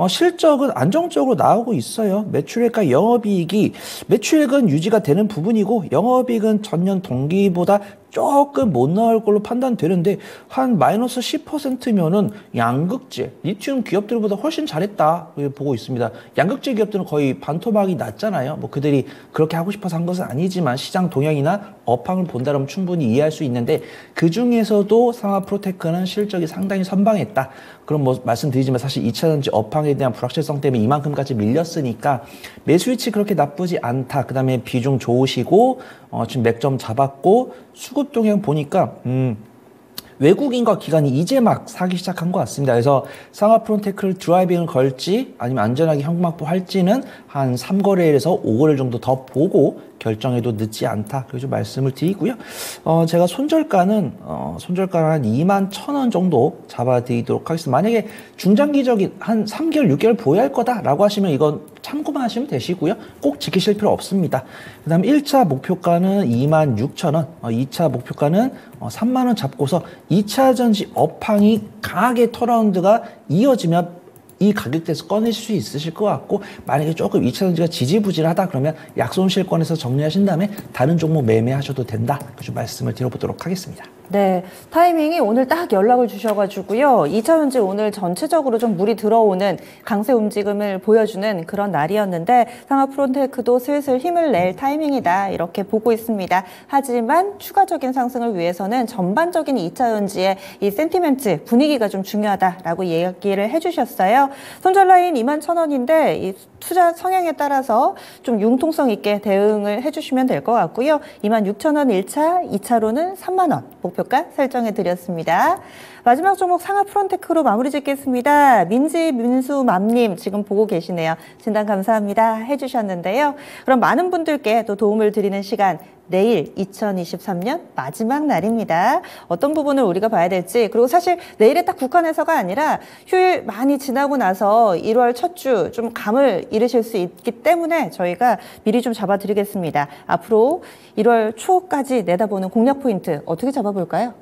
실적은 안정적으로 나오고 있어요. 매출액과 영업이익이 매출액은 유지가 되는 부분이고 영업이익은 전년 동기보다 조금 못 나올 걸로 판단되는데 한 마이너스 10%면은 양극재, 리튬 기업들보다 훨씬 잘했다 보고 있습니다. 양극재 기업들은 거의 반토막이 났잖아요. 뭐 그들이 그렇게 하고 싶어서 한 것은 아니지만 시장 동향이나 업황을 본다면 충분히 이해할 수 있는데 그 중에서도 상하 프로테크는 실적이 상당히 선방했다. 그럼 뭐 말씀드리지만 사실 2차전지 업황에 대한 불확실성 때문에 이만큼까지 밀렸으니까 매수 위치 그렇게 나쁘지 않다. 그 다음에 비중 좋으시고 지금 맥점 잡았고 수급 동향 보니까 외국인과 기관이 이제 막 사기 시작한 것 같습니다. 그래서 상하 프론테크를 드라이빙을 걸지 아니면 안전하게 현금 확보할지는 한 3거래일에서 5거래일 정도 더 보고 결정해도 늦지 않다. 그래서 좀 말씀을 드리고요. 제가 손절가는 한 21,000원 정도 잡아드리도록 하겠습니다. 만약에 중장기적인 한 3개월, 6개월 보유할 거다라고 하시면 이건 참고만 하시면 되시고요. 꼭 지키실 필요 없습니다. 그 다음 1차 목표가는 26,000원, 2차 목표가는 3만원 잡고서 2차 전지 업황이 강하게 턴어라운드가 이어지면 이 가격대에서 꺼내실 수 있으실 것 같고 만약에 조금 2차 전지가 지지부진하다 그러면 약손실권에서 정리하신 다음에 다른 종목 매매하셔도 된다. 좀 말씀을 드려보도록 하겠습니다. 네, 타이밍이 오늘 딱 연락을 주셔가지고요. 2차전지 오늘 전체적으로 좀 물이 들어오는 강세 움직임을 보여주는 그런 날이었는데 상하 프론테크도 슬슬 힘을 낼 타이밍이다 이렇게 보고 있습니다. 하지만 추가적인 상승을 위해서는 전반적인 2차전지의 이 센티멘트 분위기가 좀 중요하다라고 얘기를 해주셨어요. 손절 라인 21,000원인데 이 투자 성향에 따라서 좀 융통성 있게 대응을 해주시면 될 것 같고요. 26,000원 1차, 2차로는 3만 원 목표가 설정해 드렸습니다. 마지막 종목 상하 프론테크로 마무리 짓겠습니다. 민지, 민수, 맘님 지금 보고 계시네요. 진단 감사합니다 해주셨는데요. 그럼 많은 분들께 또 도움을 드리는 시간, 내일 2023년 마지막 날입니다. 어떤 부분을 우리가 봐야 될지, 그리고 사실 내일에 딱 국한해서가 아니라 휴일 많이 지나고 나서 1월 첫 주 좀 감을 잃으실 수 있기 때문에 저희가 미리 좀 잡아드리겠습니다. 앞으로 1월 초까지 내다보는 공략 포인트 어떻게 잡아볼까요?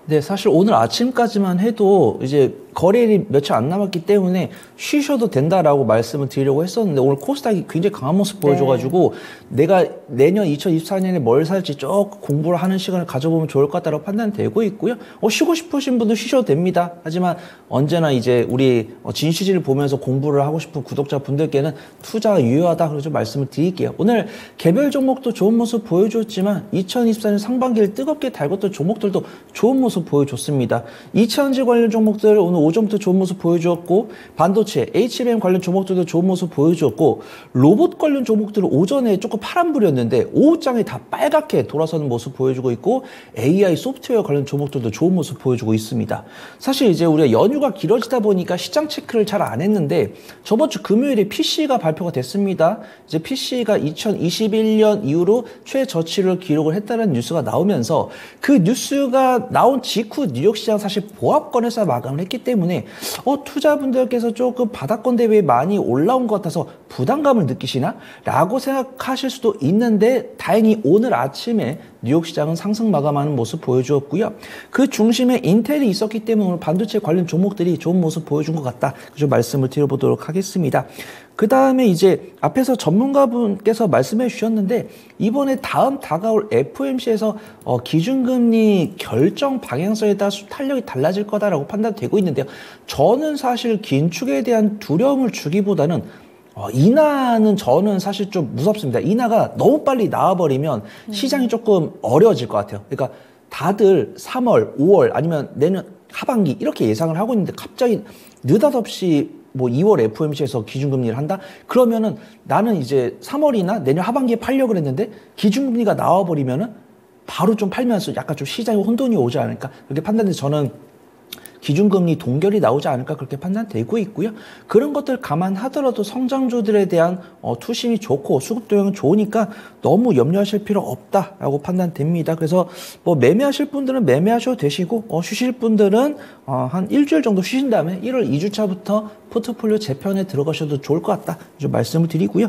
네, 사실 오늘 아침까지만 해도 이제 거래일이 며칠 안 남았기 때문에 쉬셔도 된다라고 말씀을 드리려고 했었는데 오늘 코스닥이 굉장히 강한 모습 보여줘가지고 내가 내년 2024년에 뭘 살지 조금 공부를 하는 시간을 가져보면 좋을 것 같다고 판단되고 있고요. 쉬고 싶으신 분도 쉬셔도 됩니다. 하지만 언제나 이제 우리 진시지를 보면서 공부를 하고 싶은 구독자분들께는 투자가 유효하다 그래서 말씀을 드릴게요. 오늘 개별 종목도 좋은 모습 보여줬지만 2024년 상반기를 뜨겁게 달궜던 종목들도 좋은 모습 보여줬습니다. 2차전지 관련 종목들 오늘 오전부터 좋은 모습 보여주었고, 반도체, HBM 관련 종목들도 좋은 모습 보여주었고, 로봇 관련 종목들은 오전에 조금 파란불이었는데 오후장에 다 빨갛게 돌아서는 모습 보여주고 있고, AI 소프트웨어 관련 종목들도 좋은 모습 보여주고 있습니다. 사실 이제 우리가 연휴가 길어지다 보니까 시장 체크를 잘 안 했는데 저번 주 금요일에 PC가 발표가 됐습니다. 이제 PC가 2021년 이후로 최저치를 기록을 했다는 뉴스가 나오면서 그 뉴스가 나온 직후 뉴욕 시장 사실 보합권에서 마감을 했기 때문에 투자분들께서 조금 바닥권 대비에 많이 올라온 것 같아서 부담감을 느끼시나? 라고 생각하실 수도 있는데 다행히 오늘 아침에 뉴욕 시장은 상승 마감하는 모습 보여주었고요. 그 중심에 인텔이 있었기 때문에 오늘 반도체 관련 종목들이 좋은 모습 보여준 것 같다. 그래서 말씀을 드려보도록 하겠습니다. 그 다음에 이제 앞에서 전문가분께서 말씀해 주셨는데 이번에 다음 다가올 FOMC에서 기준금리 결정 방향성에 따라서 탄력이 달라질 거다라고 판단되고 있는데요. 저는 사실 긴축에 대한 두려움을 주기보다는 인하는 저는 사실 좀 무섭습니다. 인하가 너무 빨리 나와버리면 시장이 조금 어려워질 것 같아요. 그러니까 다들 3월, 5월 아니면 내년 하반기 이렇게 예상을 하고 있는데 갑자기 느닷없이 뭐 2월 FOMC에서 기준금리를 한다? 그러면은 나는 이제 3월이나 내년 하반기에 팔려고 했는데 기준금리가 나와버리면은 바로 좀 팔면서 약간 좀 시장에 혼돈이 오지 않을까? 그렇게 판단돼서 저는 기준금리 동결이 나오지 않을까 그렇게 판단되고 있고요. 그런 것들 감안하더라도 성장주들에 대한 투심이 좋고 수급 도형은 좋으니까 너무 염려하실 필요 없다라고 판단됩니다. 그래서 뭐 매매하실 분들은 매매하셔도 되시고 쉬실 분들은 한 일주일 정도 쉬신 다음에 1월 2주차부터 포트폴리오 재편에 들어가셔도 좋을 것 같다. 좀 말씀을 드리고요.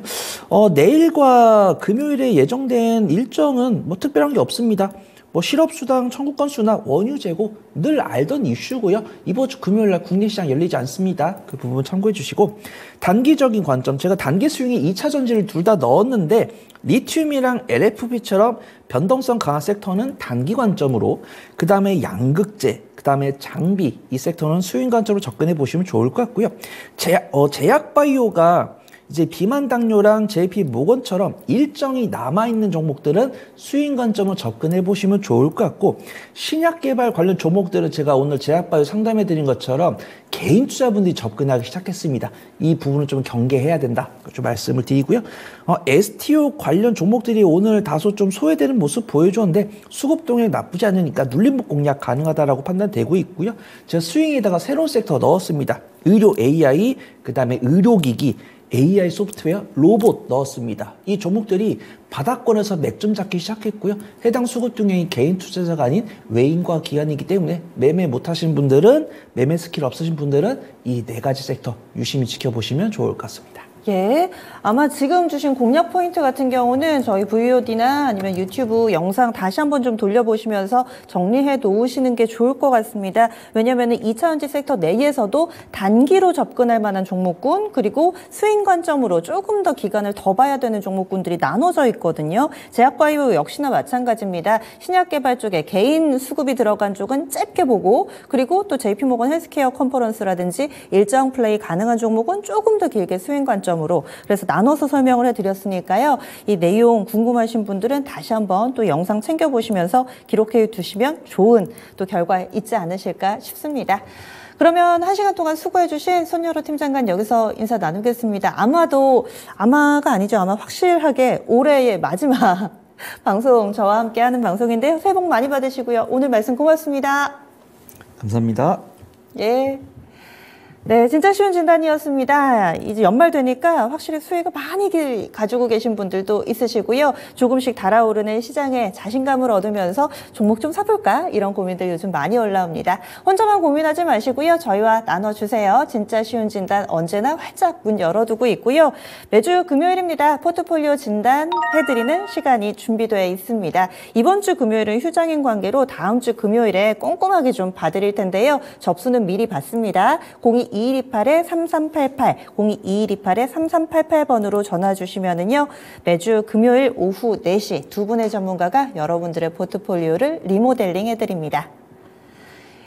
내일과 금요일에 예정된 일정은 뭐 특별한 게 없습니다. 뭐 실업수당 청구 건수나 원유 재고 늘 알던 이슈고요. 이번 주 금요일날 국내 시장 열리지 않습니다. 그 부분 참고해 주시고 단기적인 관점, 제가 단기 스윙이 2차 전지를 둘 다 넣었는데 리튬이랑 LFP처럼 변동성 강한 섹터는 단기 관점으로, 그 다음에 양극재, 그 다음에 장비 이 섹터는 스윙 관점으로 접근해 보시면 좋을 것 같고요. 제약바이오가 이제 비만 당뇨랑 JP 모건처럼 일정이 남아있는 종목들은 수익 관점으로 접근해 보시면 좋을 것 같고, 신약 개발 관련 종목들은 제가 오늘 제약바이오 상담해 드린 것처럼 개인 투자분들이 접근하기 시작했습니다. 이 부분을 좀 경계해야 된다. 좀 말씀을 드리고요. STO 관련 종목들이 오늘 다소 좀 소외되는 모습 보여줬는데 수급 동향 나쁘지 않으니까 눌림목 공략 가능하다라고 판단되고 있고요. 제가 스윙에다가 새로운 섹터 넣었습니다. 의료 AI, 그 다음에 의료기기, AI 소프트웨어, 로봇 넣었습니다. 이 종목들이 바닥권에서 맥점 잡기 시작했고요. 해당 수급 동향이 개인 투자자가 아닌 외인과 기관이기 때문에 매매 못하신 분들은, 매매 스킬 없으신 분들은 이 네 가지 섹터 유심히 지켜보시면 좋을 것 같습니다. 예, 아마 지금 주신 공략 포인트 같은 경우는 저희 VOD나 아니면 유튜브 영상 다시 한번 좀 돌려보시면서 정리해 놓으시는 게 좋을 것 같습니다. 왜냐하면 2차전지 섹터 내에서도 단기로 접근할 만한 종목군, 그리고 스윙 관점으로 조금 더 기간을 더 봐야 되는 종목군들이 나눠져 있거든요. 제약바이오 역시나 마찬가지입니다. 신약 개발 쪽에 개인 수급이 들어간 쪽은 짧게 보고, 그리고 또 JP모건 헬스케어 컨퍼런스라든지 일정 플레이 가능한 종목은 조금 더 길게 스윙 관점 으로, 그래서 나눠서 설명을 해드렸으니까요. 이 내용 궁금하신 분들은 다시 한번 또 영상 챙겨보시면서 기록해 두시면 좋은 또 결과 있지 않으실까 싶습니다. 그러면 1시간 동안 수고해주신 손여로 팀장관 여기서 인사 나누겠습니다. 아마가 아니죠. 아마 확실하게 올해의 마지막 방송 저와 함께 하는 방송인데요. 새해 복 많이 받으시고요. 오늘 말씀 고맙습니다. 감사합니다. 예. 네, 진짜 쉬운 진단이었습니다. 이제 연말 되니까 확실히 수익을 많이 가지고 계신 분들도 있으시고요. 조금씩 달아오르는 시장에 자신감을 얻으면서 종목 좀 사볼까? 이런 고민들 요즘 많이 올라옵니다. 혼자만 고민하지 마시고요. 저희와 나눠주세요. 진짜 쉬운 진단 언제나 활짝 문 열어두고 있고요. 매주 금요일입니다. 포트폴리오 진단 해드리는 시간이 준비되어 있습니다. 이번 주 금요일은 휴장인 관계로 다음 주 금요일에 꼼꼼하게 좀 봐드릴 텐데요. 접수는 미리 받습니다. 022128-3388, 022128-3388번으로 전화 주시면은요, 매주 금요일 오후 4시 두 분의 전문가가 여러분들의 포트폴리오를 리모델링 해드립니다.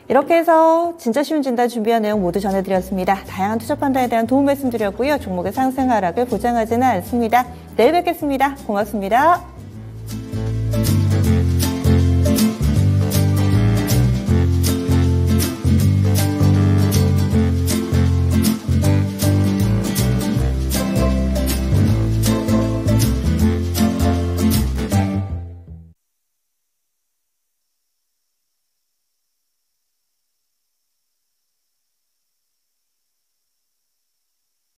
이렇게 해서 진짜 쉬운 진단 준비한 내용 모두 전해드렸습니다. 다양한 투자 판단에 대한 도움 말씀드렸고요. 종목의 상승 하락을 보장하지는 않습니다. 내일 뵙겠습니다. 고맙습니다.